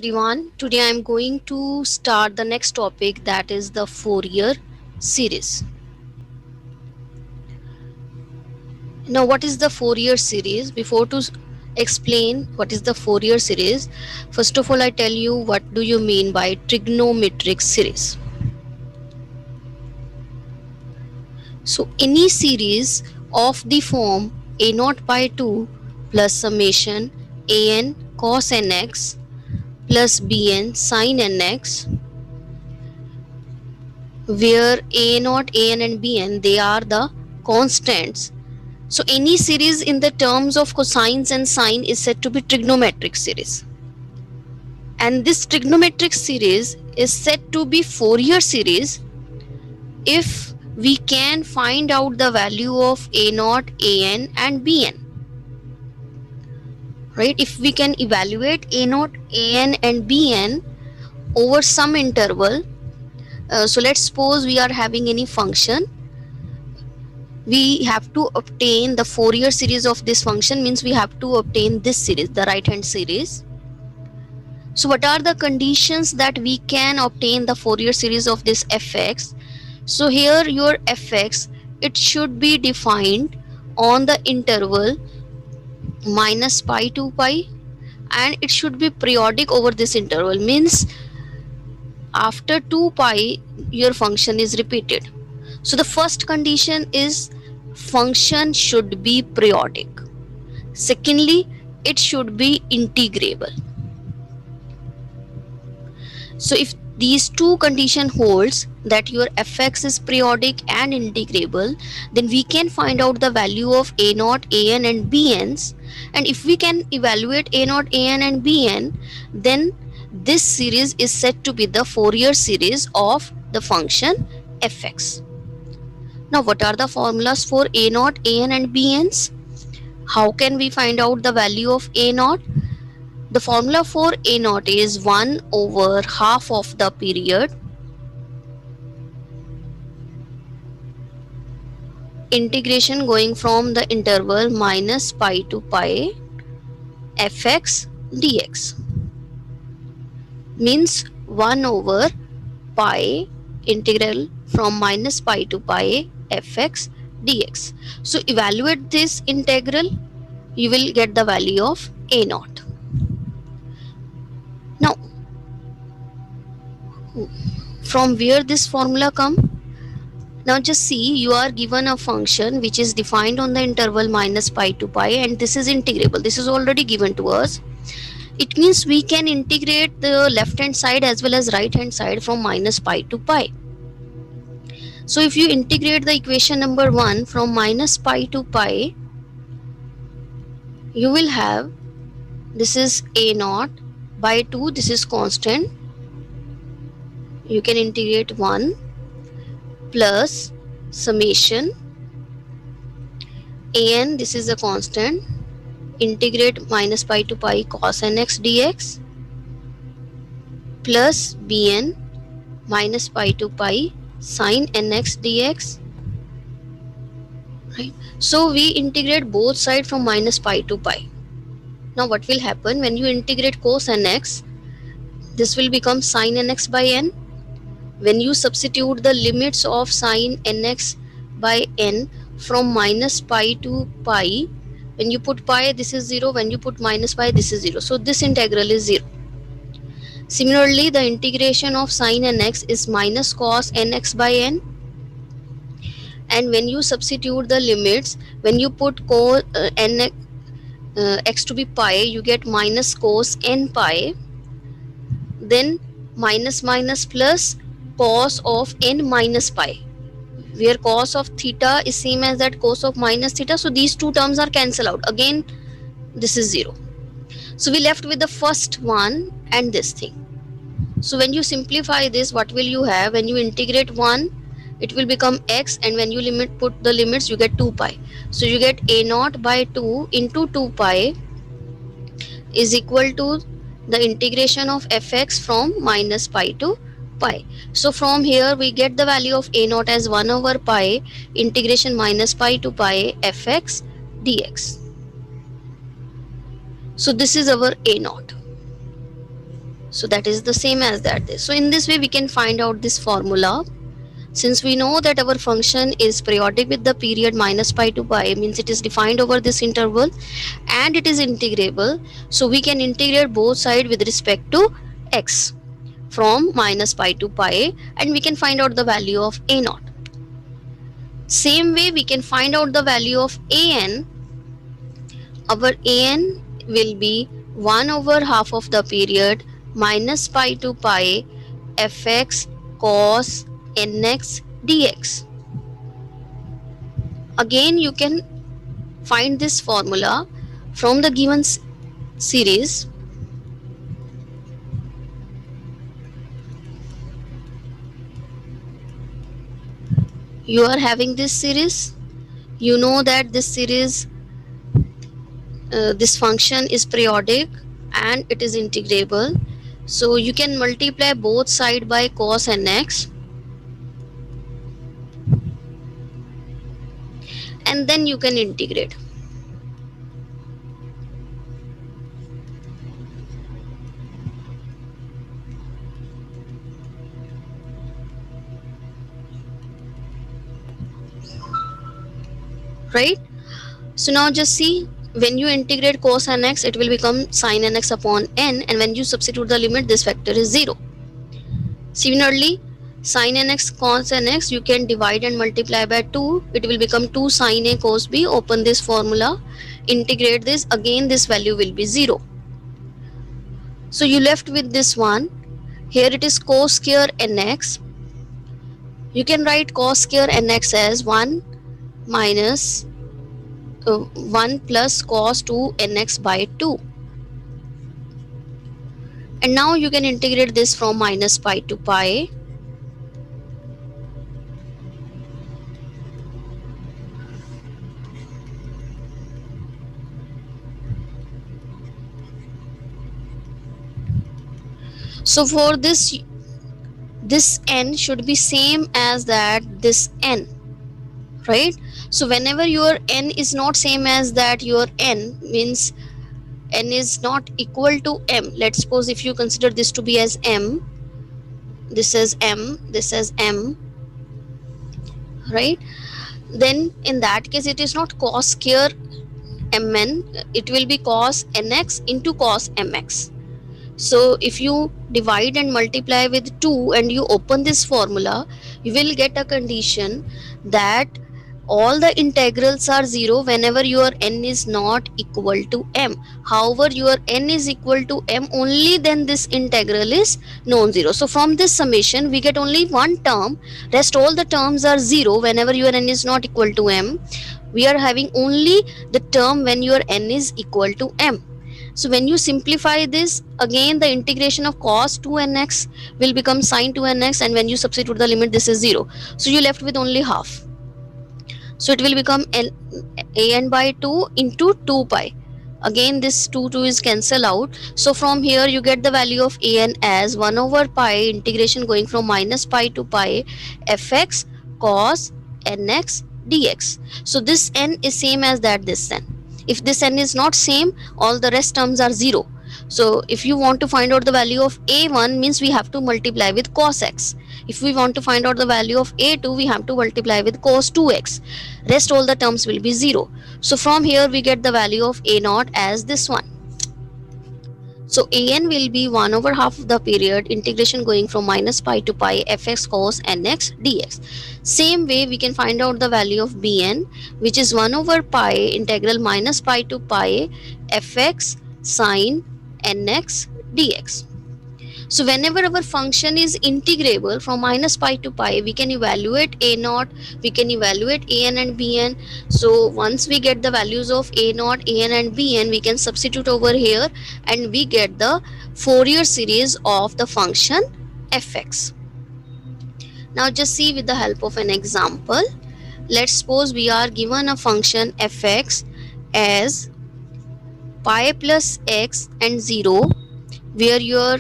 everyone. Today I am going to start the next topic, that is the Fourier series. Now, what is the Fourier series? Before to explain what is the Fourier series, first of all I tell you what do you mean by trigonometric series. So any series of the form a naught by 2 plus summation an cos nx plus bn sin nx, where a naught, an and bn, they are the constants. So any series in the terms of cosines and sine is said to be trigonometric series. And this trigonometric series is said to be Fourier series if we can find out the value of a naught, an and bn. Right? If we can evaluate a naught, an and bn over some interval. So let's suppose we are having any function. We have to obtain the Fourier series of this function, means we have to obtain this series, the right hand series. So what are the conditions that we can obtain the Fourier series of this fx? So here your fx, it should be defined on the interval minus pi to pi, and it should be periodic over this interval, means after 2 pi your function is repeated. So the first condition is function should be periodic. Secondly, it should be integrable. So if these two condition holds, that your fx is periodic and integrable, then we can find out the value of a naught, an and bn's. And if we can evaluate a naught, an and bn, then this series is said to be the Fourier series of the function fx. Now what are the formulas for a naught, an and bn's? How can we find out the value of a naught? The formula for a naught is 1 over half of the period integration going from the interval minus pi to pi fx dx, means 1 over pi integral from minus pi to pi fx dx. So evaluate this integral, you will get the value of a naught. Now from where this formula come? Now just see, you are given a function which is defined on the interval minus pi to pi, and this is integrable. This is already given to us. It means we can integrate the left hand side as well as right hand side from minus pi to pi. So if you integrate the equation number 1 from minus pi to pi, you will have, this is a naught by 2, this is constant. You can integrate 1 plus summation an, this is a constant, integrate minus pi to pi cos nx dx, plus bn minus pi to pi sin nx dx. Right? So we integrate both sides from minus pi to pi. Now what will happen when you integrate cos nx? This will become sin nx by n. When you substitute the limits of sin nx by n from minus pi to pi, when you put pi, this is 0. When you put minus pi, this is 0. So this integral is 0. Similarly, the integration of sin nx is minus cos nx by n. And when you substitute the limits, when you put cos x to be pi, you get minus cos n pi. Then minus minus plus cos of n minus pi, where cos of theta is same as that cos of minus theta. So these two terms are cancelled out. Again, this is 0. So we left with the first one and this thing. So when you simplify this, what will you have? When you integrate 1, it will become x, and when you put the limits, you get 2 pi. So you get a naught by 2 into 2 pi is equal to the integration of fx from minus pi to pi. So from here we get the value of a naught as 1 over pi integration minus pi to pi fx dx. So this is our a naught. So that is the same as that. So in this way we can find out this formula. Since we know that our function is periodic with the period minus pi to pi, means it is defined over this interval and it is integrable, so we can integrate both sides with respect to x from minus pi to pi, and we can find out the value of a naught. Same way we can find out the value of an. Our an will be 1 over half of the period minus pi to pi fx cos nx dx. Again you can find this formula from the given series. You are having this series, you know that this series, this function is periodic and it is integrable, so you can multiply both sides by cos nx and then you can integrate. Right? So now just see, when you integrate cos nx, it will become sin nx upon n, and when you substitute the limit, this factor is 0. Similarly, sin nx cos nx, you can divide and multiply by 2, it will become 2 sin a cos b. Open this formula, integrate this, again this value will be 0. So you left with this one. Here it is cos square nx. You can write cos square nx as 1 minus 1 plus cos 2 nx by 2. And now you can integrate this from minus pi to pi. So for this n should be same as that this n, right? So whenever your n is not same as that, your n means n is not equal to m. Let's suppose if you consider this to be as m, this is m, this is m, right? Then in that case it is not cos square mn, it will be cos nx into cos mx. So if you divide and multiply with 2 and you open this formula, you will get a condition that all the integrals are 0 whenever your n is not equal to m. However, your n is equal to m, only then this integral is non-zero. So from this summation we get only one term, rest all the terms are 0 whenever your n is not equal to m. We are having only the term when your n is equal to m. So when you simplify this, again the integration of cos 2nx will become sin 2nx, and when you substitute the limit, this is 0. So you left with only half. So it will become an by 2 into 2 pi. Again this 2 is cancelled out. So from here you get the value of an as 1 over pi integration going from minus pi to pi fx cos nx dx. So this n is same as that this n. If this n is not same, all the rest terms are 0. So if you want to find out the value of a1, means we have to multiply with cos x. If we want to find out the value of a2, we have to multiply with cos 2x. Rest all the terms will be 0. So from here we get the value of a naught as this one. So an will be 1 over half of the period integration going from minus pi to pi fx cos nx dx. Same way we can find out the value of bn, which is 1 over pi integral minus pi to pi fx sin nx dx. So whenever our function is integrable from minus pi to pi, we can evaluate a naught, we can evaluate an and bn. So once we get the values of a naught, an and bn, we can substitute over here and we get the Fourier series of the function fx. Now just see with the help of an example. Let's suppose we are given a function fx as pi plus x and 0, where your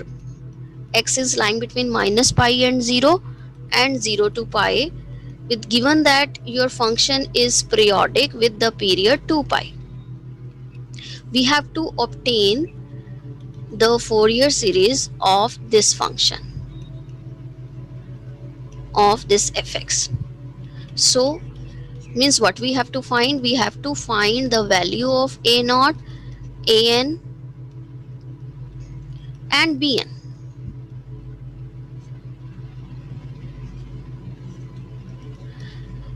x is lying between minus pi and 0 and 0 to pi, with given that your function is periodic with the period 2 pi. We have to obtain the Fourier series of this function, of this fx. So means what we have to find? We have to find the value of a naught, an, and bn.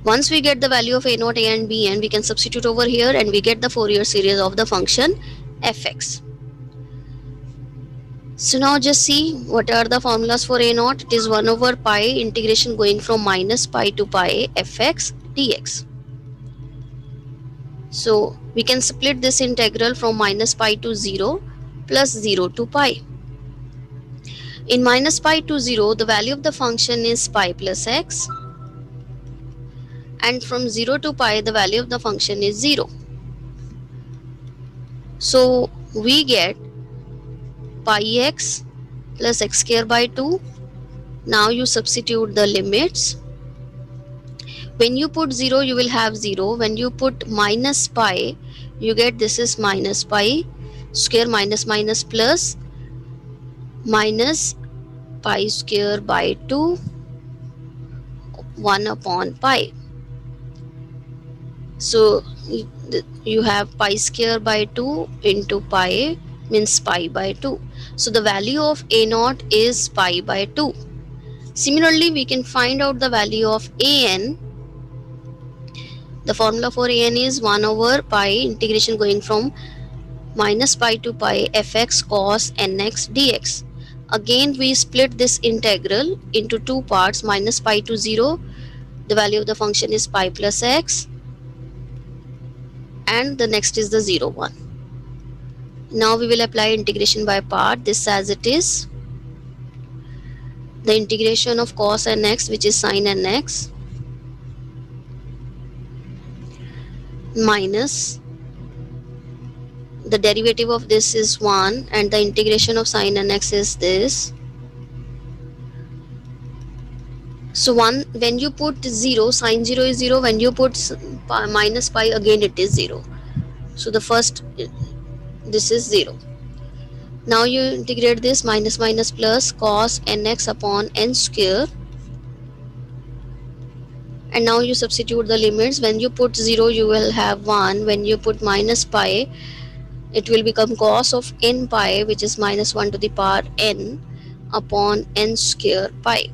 Once we get the value of a naught, a, and bn, we can substitute over here and we get the Fourier series of the function fx. So now just see what are the formulas for a naught. It is 1 over pi integration going from minus pi to pi fx dx. So we can split this integral from minus pi to 0 plus 0 to pi. In minus pi to 0, the value of the function is pi plus x, and from 0 to pi, the value of the function is 0. So we get pi x plus x square by 2. Now you substitute the limits. When you put 0, you will have 0. When you put minus pi, you get this is minus pi square minus minus plus minus pi square by 2 1 upon pi. So you have pi square by 2 into pi means pi by 2. So the value of a naught is pi by 2. Similarly, we can find out the value of an. The formula for an is 1 over pi integration going from minus pi to pi fx cos nx dx. Again, we split this integral into two parts, minus pi to 0. The value of the function is pi plus x, and the next is the 0 1. Now we will apply integration by part. This as it is. The integration of cos nx, which is sin nx, minus the derivative of this is 1, and the integration of sin nx is this. So when you put 0, sin 0 is 0. When you put minus pi, again it is 0. So the first, this is 0. Now you integrate this minus minus plus cos nx upon n square. And now you substitute the limits. When you put 0, you will have 1. When you put minus pi, it will become cos of n pi, which is minus 1 to the power n upon n square pi.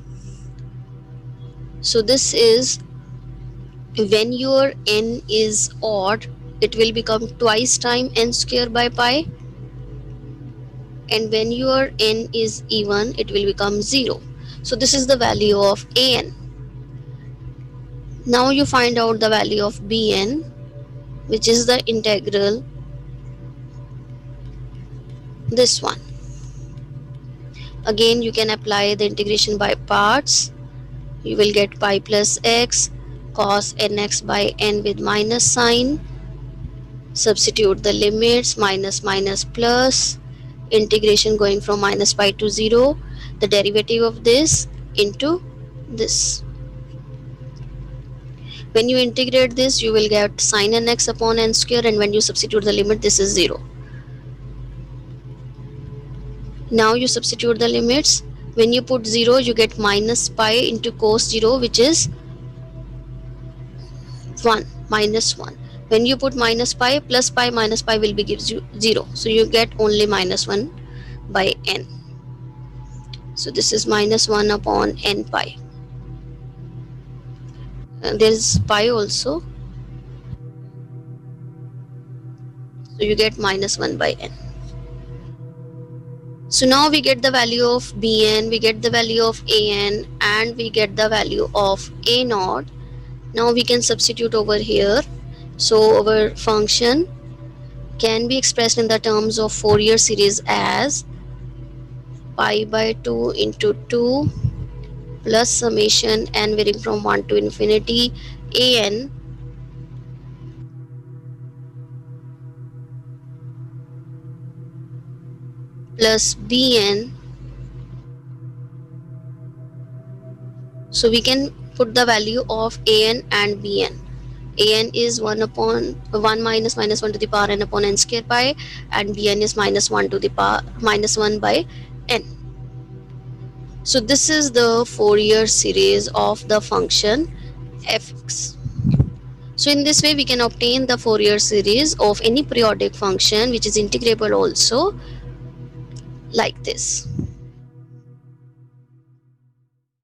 So this is, when your n is odd, it will become twice time n square by pi, and when your n is even, it will become 0. So this is the value of an. Now you find out the value of bn, which is the integral, this one. Again, you can apply the integration by parts. You will get pi plus x cos nx by n with minus sign. Substitute the limits, minus minus plus, integration going from minus pi to 0, the derivative of this into this. When you integrate this, you will get sin nx upon n square, and when you substitute the limit, this is 0. Now you substitute the limits. When you put 0, you get minus pi into cos 0, which is 1, minus 1. When you put minus pi, plus pi minus pi will be gives you 0. So you get only minus 1 by n. So this is minus 1 upon n pi. There is pi also. So you get minus 1 by n. So now we get the value of bn, we get the value of an, and we get the value of a naught. Now we can substitute over here. So our function can be expressed in the terms of Fourier series as pi by 2 into 2 plus summation n varying from 1 to infinity an plus bn. So we can put the value of an and bn. an is 1 upon 1 minus minus 1 to the power n upon n square pi, and bn is minus 1 to the power minus 1 by n. So this is the Fourier series of the function fx. So in this way we can obtain the Fourier series of any periodic function which is integrable also, like this.